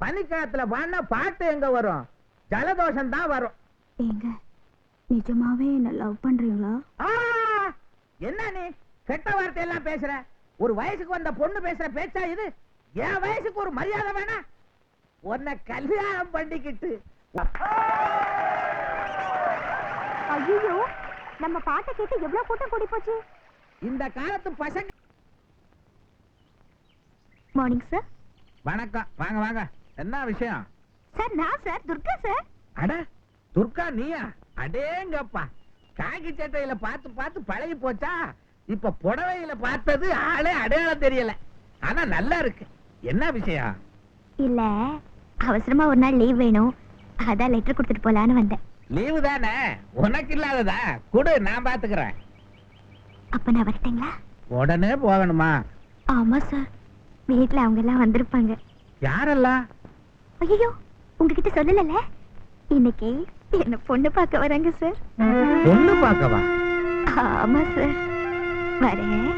பனிக்காலத்துல பாடினா பாட்டு எங்க வரும்? ஜலதோஷம் தான் வரும். ஏங்க நிஜமாவே என்ன லவ் பண்றீங்களா? என்ன நீ கெட்ட வார்த்தை எல்லாம் பேசுற? ஒரு வயசுக்கு வந்த பொண்ணு பேசுற பேச்சா இது? என் வயசுக்கு ஒரு மரியாதை வேணா? உன்னை கல்யாணம் பண்ணிக்கிட்டு ஐயோ, நம்ம பாட்டை கேட்டு எவ்வளவு கூட்டம் கூடி போச்சு. இந்த காலத்து பசங்க. Morning sir. வணக்கம். வாங்க வாங்க. என்ன விஷயம்? சார் நான் சார் துர்கா சார். அட துர்கா நீயா? அடேங்கப்பா, காக்கி சட்டையில பார்த்து பார்த்து பழகி போச்சா? இப்ப புடவையில பார்த்தது ஆளே அடையாளம் தெரியல. ஆனா நல்லா இருக்கு. என்ன விஷயம்? இல்ல, அவசரமா ஒரு நாள் லீவ் வேணும், அதான் லெட்டர் கொடுத்துட்டு போலான்னு வந்தேன். லீவு தானே, உனக்கு இல்லாததா? குடு, நான் பாத்துக்கிறேன். அப்ப நான் வரட்டேங்களா? உடனே போகணுமா? ஆமா சார், வீட்டுல அவங்க எல்லாம் வந்திருப்பாங்க. யாரெல்லாம்? ஐயோ, உங்ககிட்ட சொல்லல, இன்னைக்கு என்ன பொண்ணு பார்க்க வராங்க சார். பொண்ணு பார்க்கவா? ஆமா சார், வரேன்.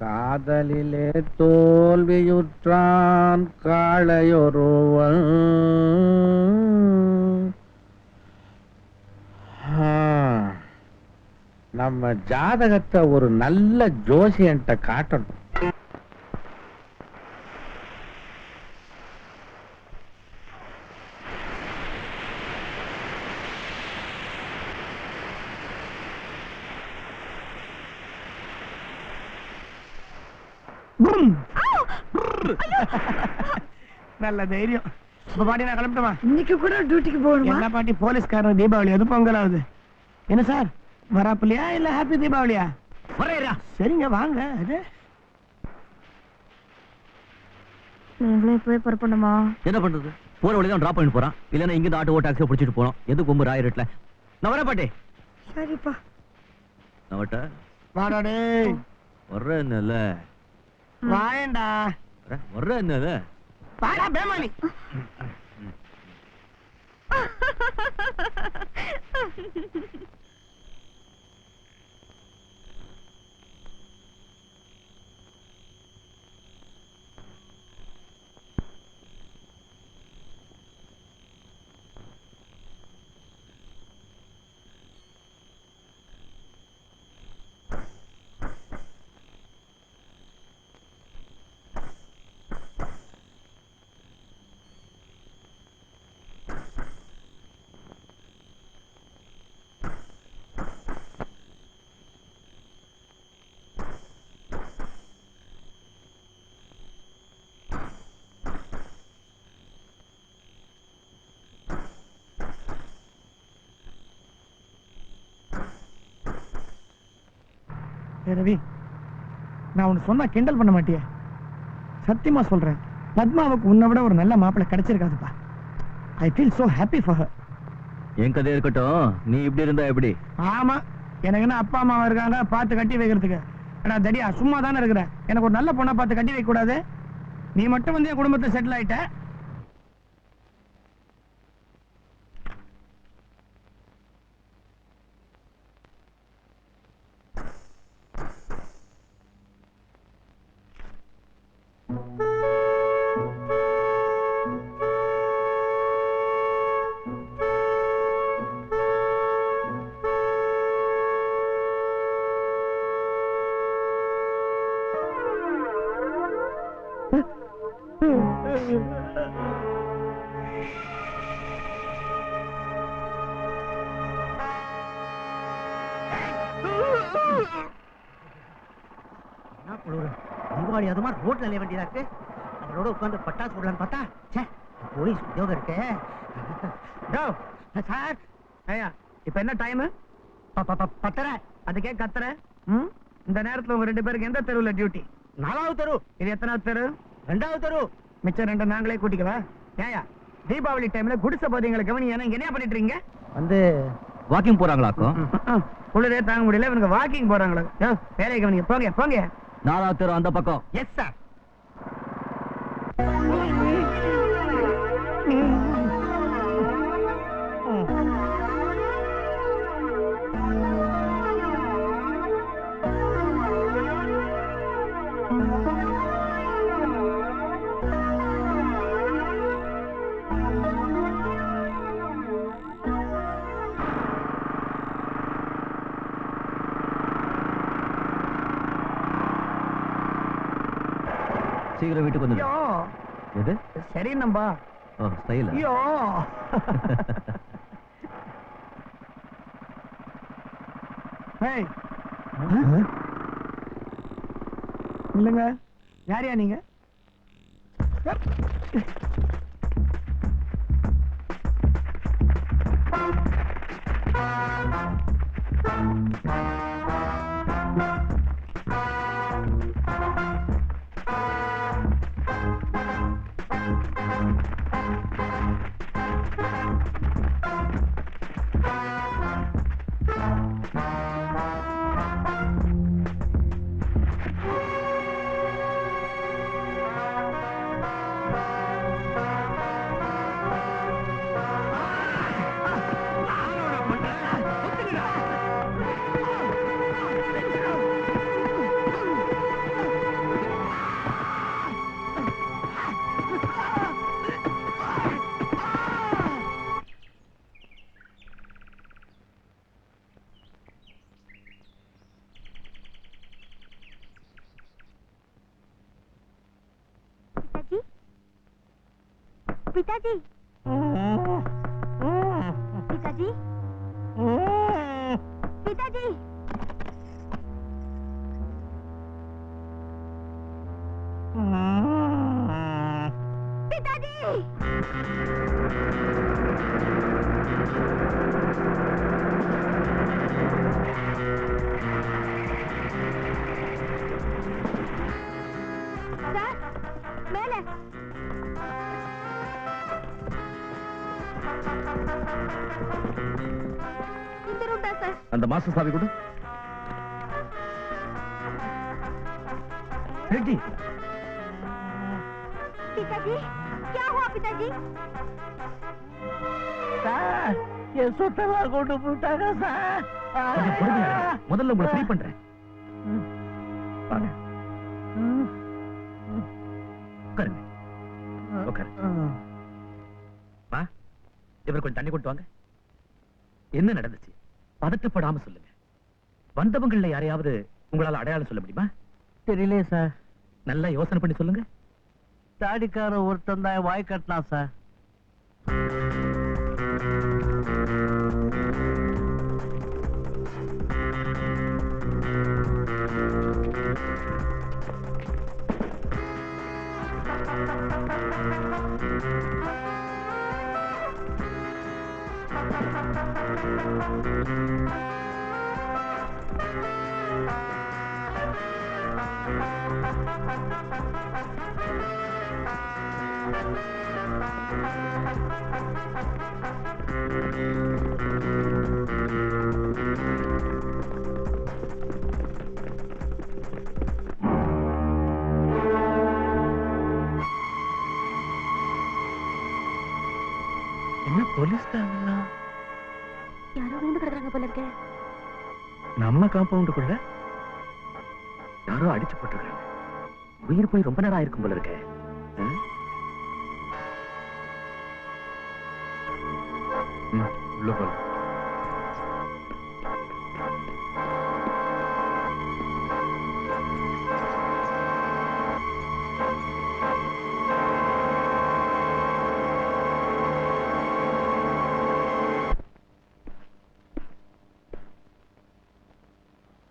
காதலிலே தோல்வியுற்றான் காளையொருவன். நம்ம ஜாதகத்தை ஒரு நல்ல ஜோசியன்ட்ட காட்டணும். நல்ல தைரியம். இப்ப பாட்டி நான் கிளம்பிட்டோமா? இன்னைக்கு கூட டியூட்டிக்கு போகணுமா? என்ன பாட்டி, போலீஸ்காரன் தீபாவளி அது பொங்கல் ஆகுது. என்ன சார், வராப்பிலையா இல்ல ஹாப்பி தீபாவளியா? சரிங்க வாங்க. அது நீங்களும் இப்பவே புறப்படணுமா? என்ன பண்றது, போற வழிதான் டிராப் பண்ணிட்டு போறான். இல்லன்னா இங்க ஆட்டோ டாக்ஸியை பிடிச்சிட்டு போனோம். எது கொம்பு ராயிரட்ல. நான் வரேன் பாட்டி. சரிப்பா. நவட்ட வாடாடே. வர்ற என்னல வாயண்டா. வர்ற என்னல வாடா பேமானி. ரவி, நான் உனக்கு சொன்னா கிண்டல் பண்ண மாட்டியே? சத்தியமா சொல்றேன், பத்மாவுக்கு உன்னை விட ஒரு நல்ல மாப்பிள்ளை கிடைச்சிருக்காதுப்பா. I feel so happy for her. என் கதை இருக்கட்டும், நீ இப்படி இருந்தா எப்படி? ஆமா, எனக்கு என்ன அப்பா அம்மா இருக்காங்க பார்த்து கட்டி வைக்கிறதுக்கு? ஏன்னா தடியா சும்மா தானே இருக்கிற. எனக்கு ஒரு நல்ல பொண்ணை பார்த்து கட்டி வைக்க கூடாது? நீ மட்டும் வந்து என் குடும்பத்தை செட்டில் ஆயிட்ட. தீபாவளி அது மாதிரி ரோட்ல அலைய வேண்டியதா இருக்கு. அவளோட உட்காந்து பட்டாசு போடலான்னு பார்த்தா போலீஸ் உத்தியோகம் இருக்கு. சார், ஐயா இப்ப என்ன டைம்? 10:30. அதுக்கே கத்துற? இந்த நேரத்துல உங்க 2 பேருக்கு எந்த தெருவுல டியூட்டி? 4வது தெரு. இது எத்தனாவது தெரு? 2வது தெரு. மிச்சம் 2 நாங்களே கூட்டிக்கவா? ஏயா தீபாவளி டைம்ல குடிசை போதீங்களை கவனி. என்ன பண்ணிட்டு இருக்கீங்க? வந்து வாக்கிங் போறாங்களாக்கும். குளிரே தாங்க முடியல, இவனுக்கு வாக்கிங் போறாங்களா? வேலையை கவனிங்க. போங்க போங்க. 4வது தெரு அந்த பக்கம். Yes sir. சீக்கிரம் வீட்டுக்கு வந்து ஐயோ எது சரி நம்பா ஓ ஸ்டைல் ஐயோ ஏய் இல்லைங்க யாரையா நீங்க पिताजी पिताजी पिताजी पिताजी सर मेले இந்த ரூட்டா சார் அந்த மாஸ்டர் சாவி கொடு ரெட்டி पिताजी क्या हुआ पिताजी சார் என் சொத்தெல்லாம் கொண்டு போட்டாங்க சார் கொஞ்சம் பொறுமையா இருங்க. முதல்ல உங்களை ஃப்ரீ பண்றேன் வாங்க. உட்காருங்க உட்காருங்க வா இவர் கொஞ்சம் தண்ணி கொண்டு வாங்க என்ன நடந்துச்சு பதட்டப்படாம சொல்லுங்க வந்தவங்கள யாரையாவது உங்களால அடையாளம் சொல்ல முடியுமா தெரியலையே சார் நல்லா யோசனை பண்ணி சொல்லுங்க தாடிக்கார ஒருத்தன் தான் வாய் கட்டினான் சார் என்ன போலீஸ்காரங்களா யாரோ விழுந்து கிடக்குறாங்க போல இருக்கே நம்ம காம்பவுண்டுக்குள்ள யாரோ அடிச்சு போட்டுருக்காங்க உயிர் போய் ரொம்ப நேரம் ஆயிருக்கும் போல இருக்கே உள்ள போல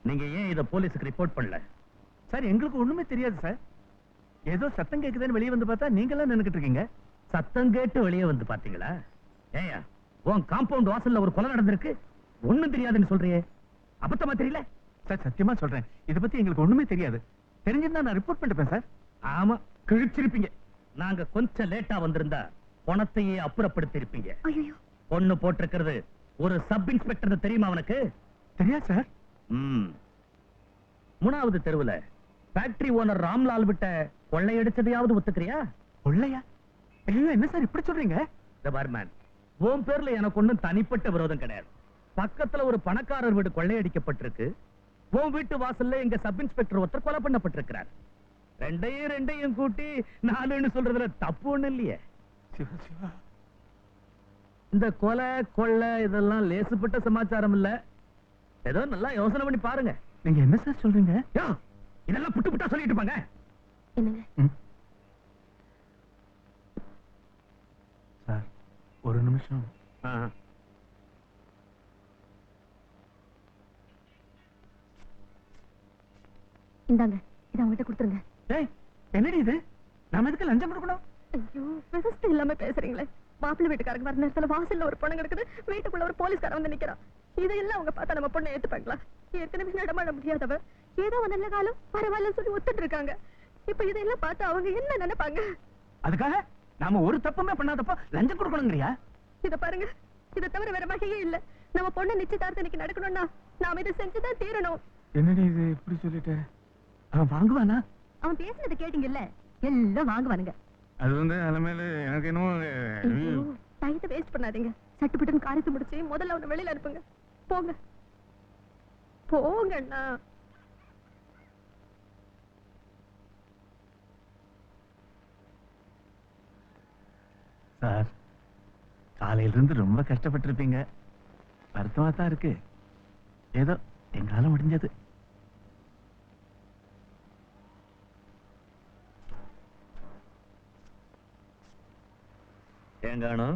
நீங்க ஏன் இத போலீஸுக்கு ரிப்போர்ட் பண்ணல சார் எங்களுக்கு ஒண்ணுமே தெரியாது சார் ஏதோ சத்தம் கேக்குதுன்னு வெளியே வந்து பார்த்தா நீங்க எல்லாம் நின்னுக்கிட்டு இருக்கீங்க சத்தம் கேட்டு வெளியே வந்து பாத்தீங்களா ஏயா உன் காம்பவுண்ட் வாசல்ல ஒரு கொலை நடந்திருக்கு ஒண்ணும் தெரியாதுன்னு சொல்றியே அபத்தமா தெரியல சார் சத்தியமா சொல்றேன் இத பத்தி எங்களுக்கு ஒண்ணுமே தெரியாது தெரிஞ்சிருந்தா நான் ரிப்போர்ட் பண்ணிப்பேன் சார் ஆமா கிழிச்சிருப்பீங்க நாங்க கொஞ்சம் லேட்டா வந்திருந்தா பணத்தையே அப்புறப்படுத்தி இருப்பீங்க ஐயோ பொண்ணு போட்டிருக்கிறது ஒரு சப் இன்ஸ்பெக்டர் தெரியுமா அவனுக்கு தெரியாது சார் மூணாவது தெருவுல ஃபேக்டரி ஓனர் ராம்லால் விட்ட கொள்ளையடிச்சதையாவது ஒத்துக்கிறியா கொள்ளையா ஐயோ என்ன சார் இப்படி சொல்றீங்க இந்த பார்மேன் உன் பேர்ல எனக்கு ஒண்ணும் தனிப்பட்ட விரோதம் கிடையாது பக்கத்துல ஒரு பணக்காரர் வீடு கொள்ளையடிக்கப்பட்டிருக்கு உன் வீட்டு வாசல்ல எங்க சப் இன்ஸ்பெக்டர் ஒருத்தர் கொலை பண்ணப்பட்டிருக்கிறார் ரெண்டையும் கூட்டி 4ன்னு சொல்றதுல தப்பு ஒண்ணு இல்லையே சிவா சிவா இந்த கொலை கொள்ளை இதெல்லாம் லேசுப்பட்ட சமாச்சாரம் இல்ல ஏதோ நல்லா யோசனை பண்ணி பாருங்க நீங்க என்ன சார் சொல்றீங்க யோ, இதெல்லாம் புட்டு புட்டா சொல்லிட்டு இருப்பாங்க என்னங்க ஒரு நிமிஷம். இந்தாங்க இதை அவங்ககிட்ட கொடுத்துருங்க. ஏய் என்னடி இது? நாம எதுக்கு லஞ்சம் கொடுக்கணும்? ஐயோ விவசாய இல்லாம பேசுறீங்களே. மாப்பிள்ளை வீட்டுக்காரங்க வர நேரத்துல வாசல்ல ஒரு பொண்ணு கிடக்குது, வீட்டுக்குள்ள ஒரு போலீஸ்காரன் வந்து நிக்கிறான். இதெல்லாம் அவங்க பார்த்தா நம்ம பொண்ணை ஏத்துப்பாங்களா? ஏற்கனவே நடமாட முடியாதவ, ஏதோ ஒரு நல்ல காலம் பரவாயில்லன்னு சொல்லி ஒத்துட்டு இருக்காங்க. இப்ப இதெல்லாம் பார்த்து அவங்க என்ன நினைப்பாங்க? அதுக்காக நாம ஒரு தப்புமே பண்ணாதப்போ லஞ்சம் கொடுக்கணுங்கிறியா? இத பாருங்க, இதை தவிர வேற வகையே இல்ல. நம்ம பொண்ணு நிச்சயதார்த்தம் இன்னைக்கு நடக்கணும்னா நாம இதை செஞ்சுதான் தீரணும். என்னடி இது இப்படி சொல்லிட்ட? அவன் வாங்குவானா? அவன் பேசுனதை கேட்டீங்கல்ல, எல்லாம் வாங்குவானுங்க. அது அலமேல எனக்கு இன்னும் டயத்தை வேஸ்ட் பண்ணாதீங்க. சட்டுப்பட்டுன்னு காரியத்தை முடிச்சு முதல்ல அவனை வெளியில அனுப்புங்க. போங்க போங்க அண்ணா. சார், காலையில இருந்து ரொம்ப கஷ்டப்பட்டிருப்பீங்க. வருத்தமா தான் இருக்கு. ஏதோ எங்களால முடிஞ்சது. ஏங்கானோ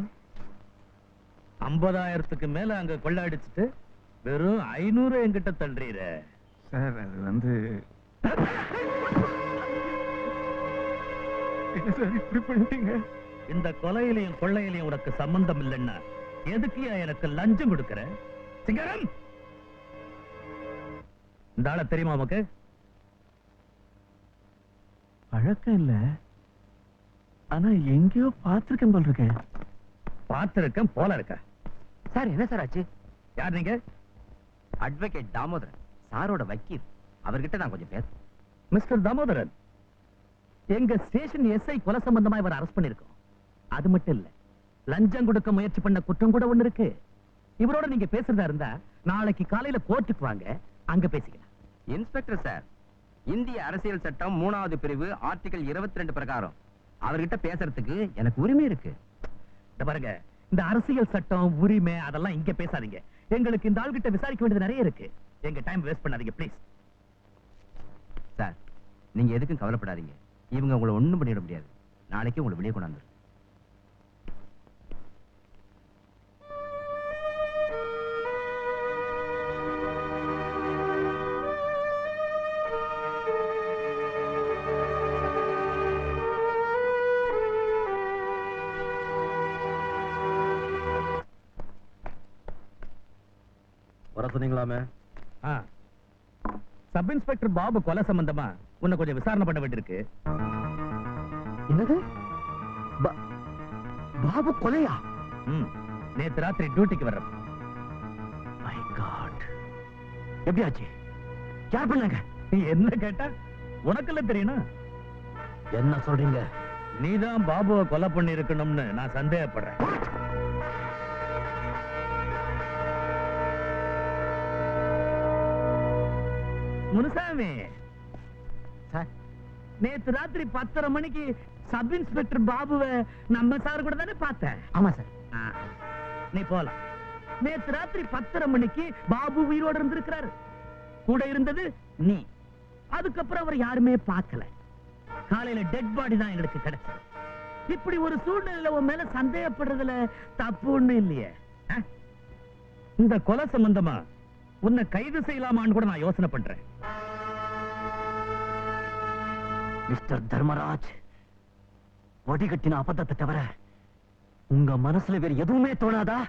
50,000க்கு மேல அங்க கொள்ளடிச்சிட்டு வெறும் 500 என்கிட்ட தள்ளுறீர. சார் அது என்ன சார் இப்படி பண்ணிட்டீங்க? இந்த கொலையிலையும் கொள்ளையிலையும் உனக்கு சம்பந்தம் இல்லைன்னா எதுக்கு எனக்கு லஞ்சம் கொடுக்கற? சிங்கரம், இந்த ஆள தெரியுமா உனக்கு? பழக்கம் இல்ல, ஆனா எங்கேயோ பார்த்திருக்கேன் போல இருக்கேன். பார்த்திருக்கேன் போல இருக்க. சார் என்ன சார் ஆச்சு? யார் நீங்க? அட்வொகேட் தாமோதரன், சாரோட வக்கீல். அவர்கிட்ட நான் கொஞ்சம் பேச. மிஸ்டர் தாமோதரன், எங்க ஸ்டேஷன் எஸ்ஐ கொலை சம்பந்தமா இவர் அரெஸ்ட் பண்ணிருக்கோம். அது மட்டும் இல்ல, லஞ்சம் கொடுக்க முயற்சி பண்ண குற்றம் கூட ஒண்ணு இருக்கு. இவரோட நீங்க பேசுறதா இருந்தா நாளைக்கு காலையில கோர்ட்டுக்கு வாங்க, அங்க பேசிக்கலாம். இன்ஸ்பெக்டர் சார், இந்திய அரசியல் சட்டம் 3வது பிரிவு ஆர்டிகல் 22 பிரகாரம் அவர்கிட்ட பேசுறதுக்கு எனக்கு உரிமை இருக்கு. இந்த பாருங்க, இந்த அரசியல் சட்டம் உரிமை அதெல்லாம் இங்க பேசாதீங்க. எங்களுக்கு இந்த ஆள்கிட்ட விசாரிக்க வேண்டியது நிறைய இருக்கு. எங்க டைம் வேஸ்ட் பண்ணாதீங்க ப்ளீஸ். சார், நீங்க எதுக்கும் கவலைப்படாதீங்க. இவங்க உங்களை ஒண்ணும் பண்ணிட முடியாது. நாளைக்கு உங்களை வெளியே கொண்டாந்து. வர சொன்னீங்களாமே? சப் இன்ஸ்பெக்டர் பாபு கொலை சம்பந்தமா உன்னை கொஞ்சம் விசாரணை பண்ண வேண்டியிருக்கு. என்னது? பாபு கொலையா? நேத்து ராத்திரி டியூட்டிக்கு வர்ற. மை காட், எப்படி ஆச்சு? யார் பண்ணாங்க? என்ன கேட்டா உனக்கெல்லாம் தெரியணும். என்ன சொல்றீங்க? நீதான் பாபுவை கொலை பண்ணி இருக்கணும்னு நான் சந்தேகப்படுறேன். முனுசாமி சார், நேத்து ராத்திரி 10:30 மணிக்கு சப் இன்ஸ்பெக்டர் பாபுவை நம்ம சார் கூட தானே பார்த்தேன்? ஆமா சார். நீ போலாம். நேத்து ராத்திரி 10:30 மணிக்கு பாபு உயிரோடு இருந்திருக்கிறாரு. கூட இருந்தது நீ. அதுக்கப்புறம் அவர் யாருமே பார்க்கல. காலையில டெட் பாடி தான் எங்களுக்கு கிடைச்சது. இப்படி ஒரு சூழ்நிலையில உன் மேல சந்தேகப்படுறதுல தப்பு ஒண்ணு இல்லையே. இந்த கொலை சம்பந்தமா உன்னை கைது செய்யலாமான்னு கூட நான் யோசனை பண்றேன். மிஸ்டர் தர்மராஜ், வடிகட்டின அபத்தத்தை தவிர உங்க மனசுல வேற எதுவுமே தோணாதா?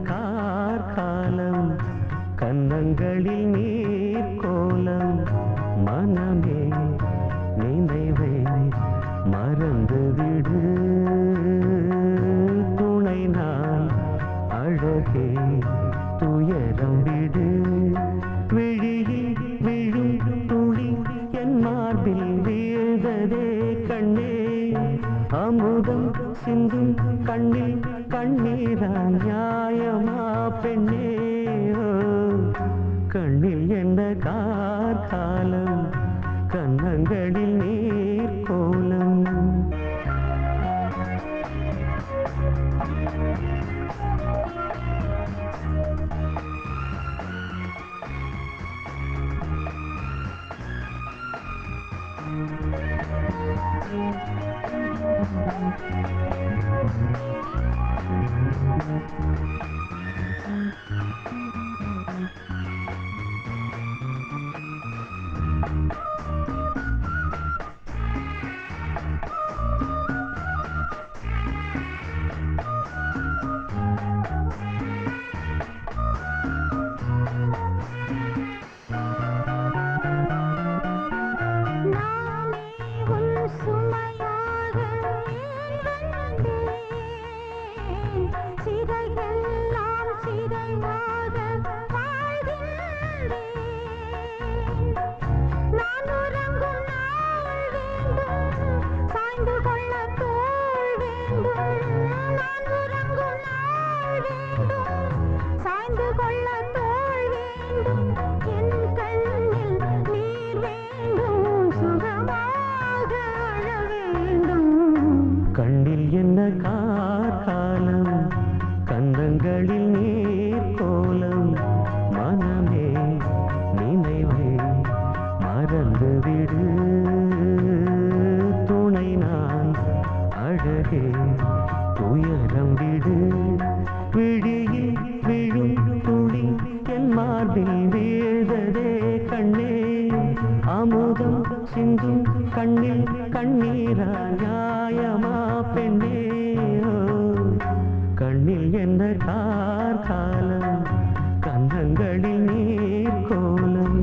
கார்காலம் கன்னங்களில் நீர் கோலம் மனமே நினைவை மறந்து விடு துணை நான் அழகே துயரம் விடு விழியில் விழும் துளி என் மார்பில் வீழ்ந்ததே கண்ணே அமுதம் சிந்தும் கண்ணில் கண்ணீரா நியாயமா பெண்ணே கண்ணில் என்ன கார்காலம் கன்னங்களில் நீர் கோலம் கண்ணில் என்ன கார்காலம் கன்னங்களில் நீர் கோலம் மனமே நினைவை மறந்து விடு துணை நான் அழகே துயரம் விடு விழியில் விழும் துளி என் மார்பில் வீழ்ந்ததே கண்ணே அமுதம் சிந்தும் கண்ணில் கண்ணீரா நியாயமா பெண்ணே கண்ணில் என்ன கார்காலம் கன்னங்களில் நீர் கோலம்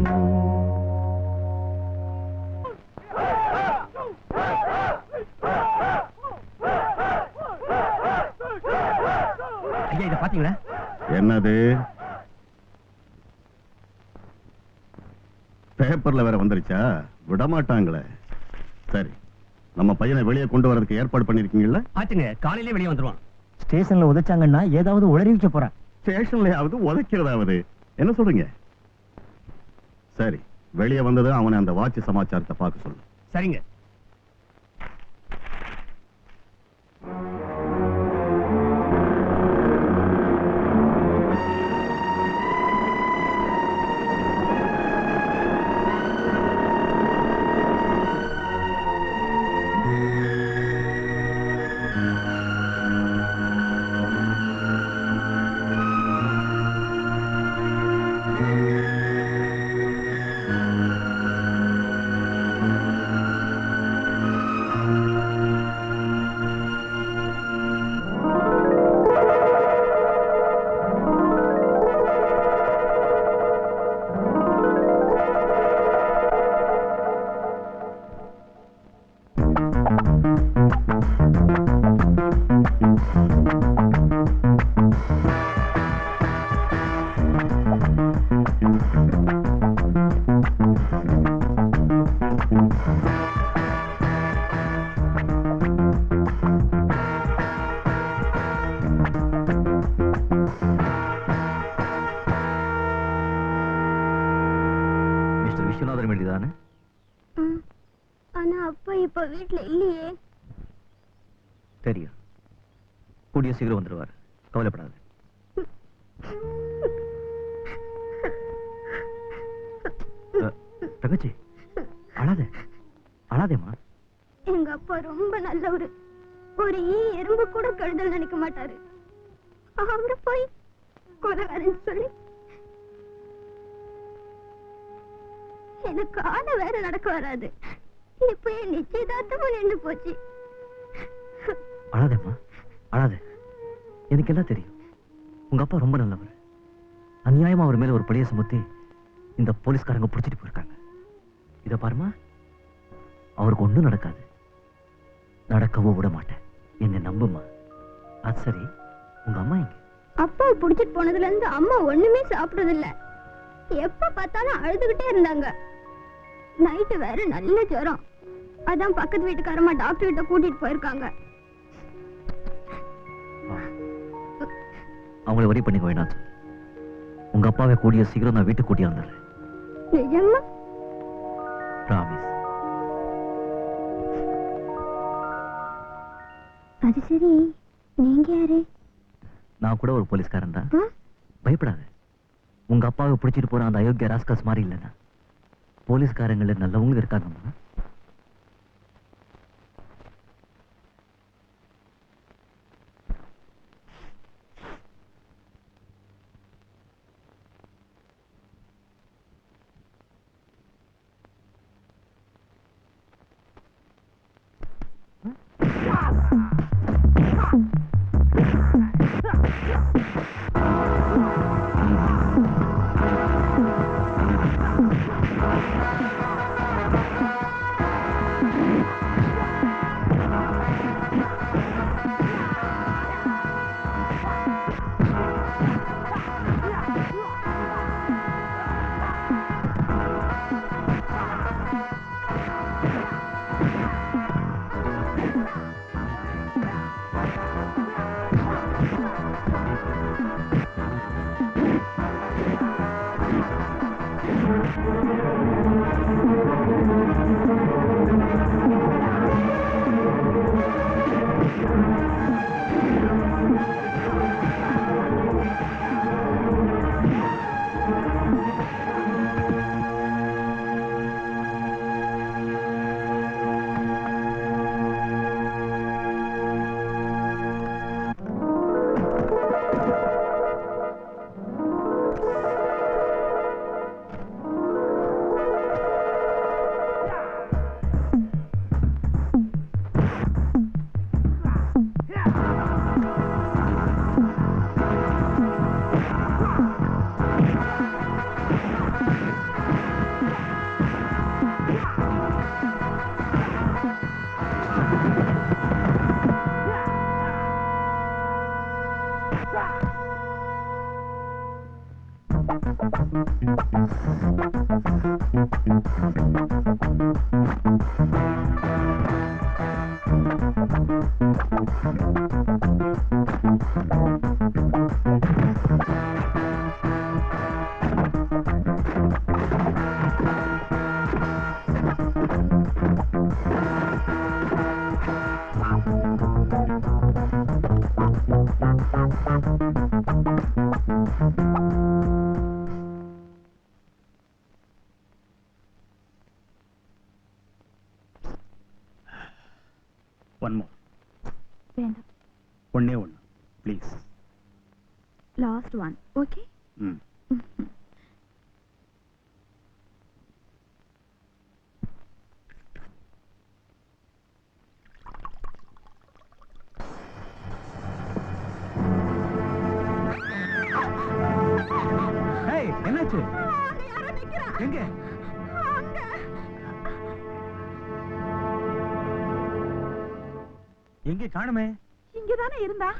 ஐயா இதை பாத்தீங்களா? என்னது பேப்பர்ல வேற வந்துருச்சா? விடமாட்டாங்களே. சரி, நம்ம பையனை வெளியே கொண்டு வரதுக்கு ஏற்பாடு பண்ணிருக்கீங்கல்ல? ஆச்சுங்க, காலையிலே வெளியே வந்துருவான். ஸ்டேஷன்ல உதைச்சாங்கன்னா ஏதாவது உளறி வைக்க போறான். ஸ்டேஷன்லயாவது உதைக்கிறதாவது என்ன சொல்றீங்க? சரி, வெளியே வந்தது அவனை அந்த வாட்சி சமாச்சாரத்தை பார்க்க சொல்லு. சரிங்க. விஸ்வநாதன் வேண்டியதானே? ஆனா அப்பா இப்ப வீட்டுல இல்லையே. தெரியும், கூடிய சீக்கிரம் வந்துருவார், கவலைப்படாது. தங்கச்சி அழாத, அழாதேம்மா. எங்க அப்பா ரொம்ப நல்லவரு. ஒரு எறும்பு கூட கழுதல் நினைக்க மாட்டாரு. அவரு போய் கொலைகாரன் சொல்லி எனக்கு ஆன வேற நடக்க வராது. இப்ப என் நிச்சயதார்த்தமும் நின்று போச்சு. அழாதேம்மா, அழாத. எனக்கு எல்லாம் தெரியும். உங்க அப்பா ரொம்ப நல்லவர். அநியாயமா அவர் மேல ஒரு பழிய சுமத்தி இந்த போலீஸ்காரங்க பிடிச்சிட்டு போயிருக்காங்க. இத பாருமா, அவருக்கு ஒண்ணும் நடக்காது. நடக்கவும் விட மாட்டேன். என்னை நம்புமா. அது சரி, உங்க அம்மா எங்க? அப்பாவை புடிச்சிட்டு போனதுல இருந்து அம்மா ஒண்ணுமே சாப்பிடுறது இல்ல. எப்ப பார்த்தாலும் அழுதுகிட்டே இருந்தாங்க. நைட்டு வேற நல்ல ஜுரம். அதான் பக்கத்து வீட்டுக்காரமா டாக்டர் கிட்ட கூட்டிட்டு போயிருக்காங்க. அவங்களை வரி பண்ணிக்க வேண்டாம். உங்க அப்பாவை கூடிய சீக்கிரம் நான் வீட்டுக்கு கூட்டியா வந்துடுறேன். நிஜமா? பிராமிஸ். அது சரி, நீங்க யாரு? நான் கூட ஒரு போலீஸ்காரன் தான். பயப்படாத. உங்க அப்பாவை பிடிச்சிட்டு போற அந்த அயோக்கிய ராஸ்கல்ஸ் மாதிரி இல்லைன்னா போலீஸ்காரங்கள நல்லவங்களும் இருக்காங்கம்மா. ஒண்ணே ஒண்ணு ப்ளீஸ். Last one. ஓகே. என்னாச்சு? எங்க? எங்க காணுமே? இங்கதானே இருந்தா.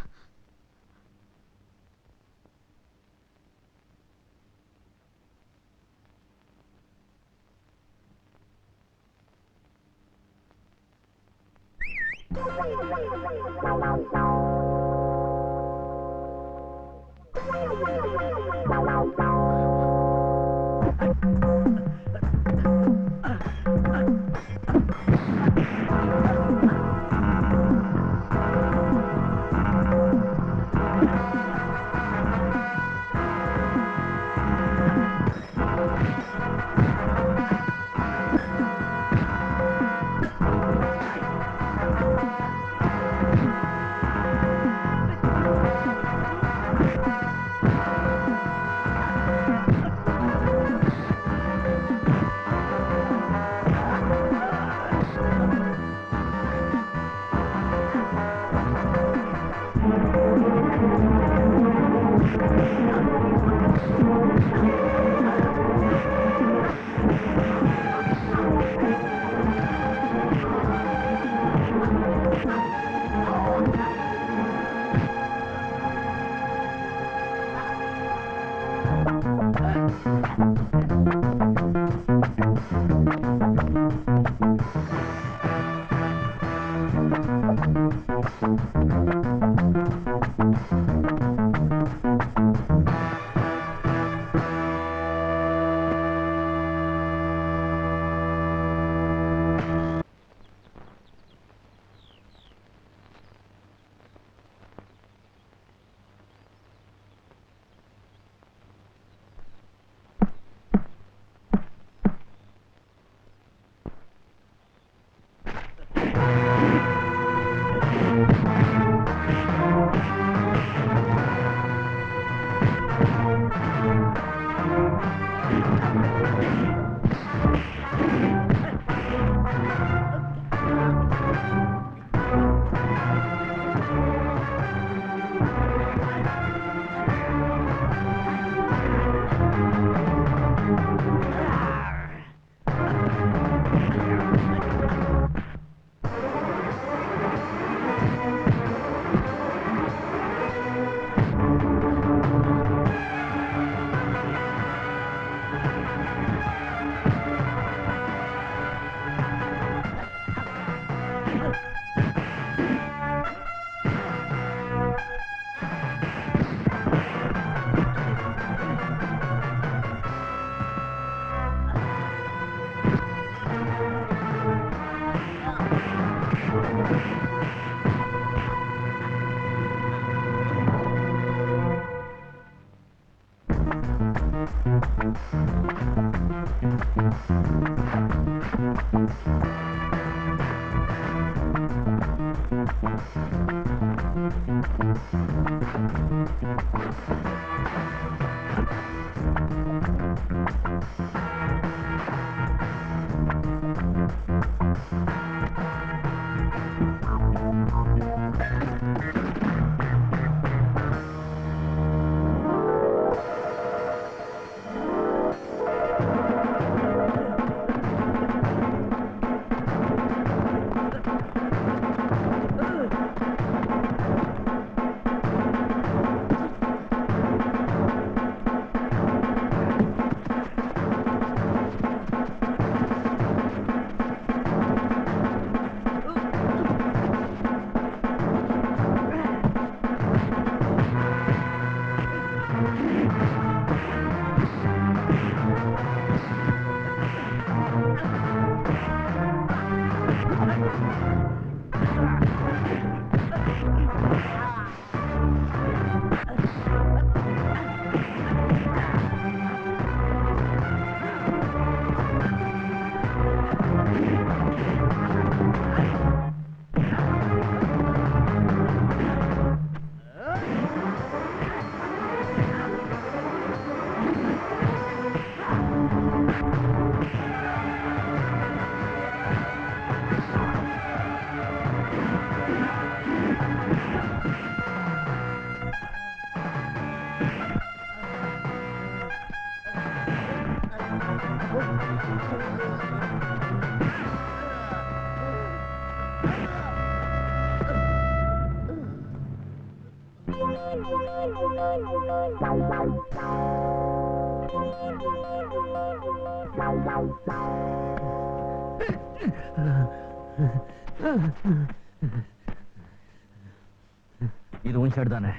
இது உன் ஷர்ட் தானே?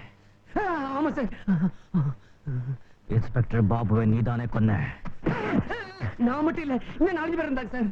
ஆமா சார். இன்ஸ்பெக்டர் பாபுவை நீதானே கொன்ன? நான் மட்டும் இல்ல, இன்னும் 4 பேர் இருந்தாங்க சார்.